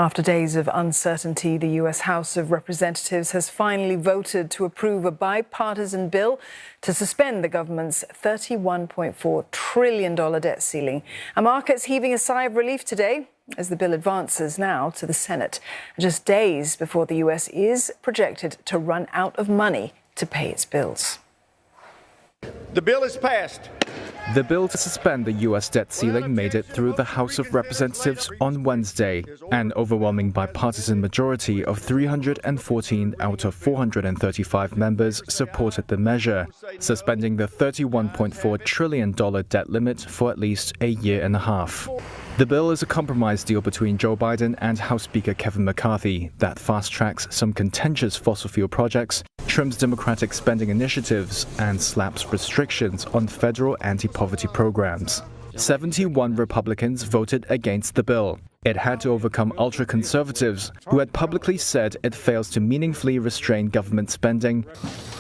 After days of uncertainty, the U.S. House of Representatives has finally voted to approve a bipartisan bill to suspend the government's $31.4 trillion debt ceiling. And markets heaving a sigh of relief today as the bill advances now to the Senate, just days before the U.S. is projected to run out of money to pay its bills. The bill is passed. The bill to suspend the U.S. debt ceiling made it through the House of Representatives on Wednesday. An overwhelming bipartisan majority of 314 out of 435 members supported the measure, suspending the $31.4 trillion debt limit for at least a year and a half. The bill is a compromise deal between Joe Biden and House Speaker Kevin McCarthy that fast-tracks some contentious fossil fuel projects, trims Democratic spending initiatives, and slaps restrictions on federal anti-poverty programs. 71 Republicans voted against the bill. It had to overcome ultra-conservatives who had publicly said it fails to meaningfully restrain government spending.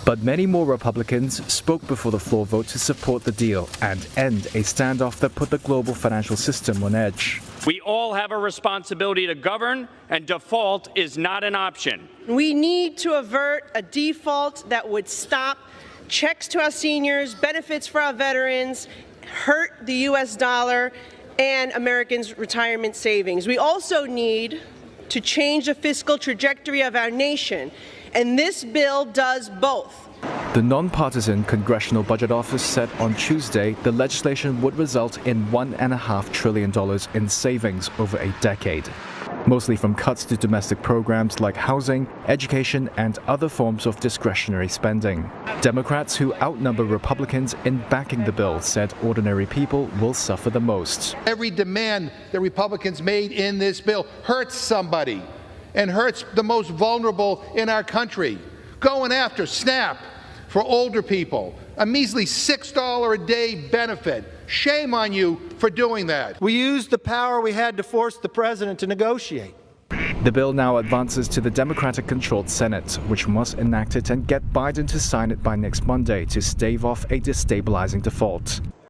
But many more Republicans spoke before the floor vote to support the deal and end a standoff that put the global financial system on edge. We all have a responsibility to govern, and default is not an option. We need to avert a default that would stop checks to our seniors, benefits for our veterans, hurt the U.S. dollar and Americans' retirement savings. We also need to change the fiscal trajectory of our nation, and this bill does both. The nonpartisan Congressional Budget Office said on Tuesday the legislation would result in $1.5 trillion in savings over a decade, mostly from cuts to domestic programs like housing, education, and other forms of discretionary spending. Democrats, who outnumber Republicans in backing the bill, said ordinary people will suffer the most. Every demand that Republicans made in this bill hurts somebody and hurts the most vulnerable in our country. Going after SNAP for older people, a measly $6 a day benefit. Shame on you for doing that. We used the power we had to force the president to negotiate. The bill now advances to the Democratic-controlled Senate, which must enact it and get Biden to sign it by next Monday to stave off a destabilizing default.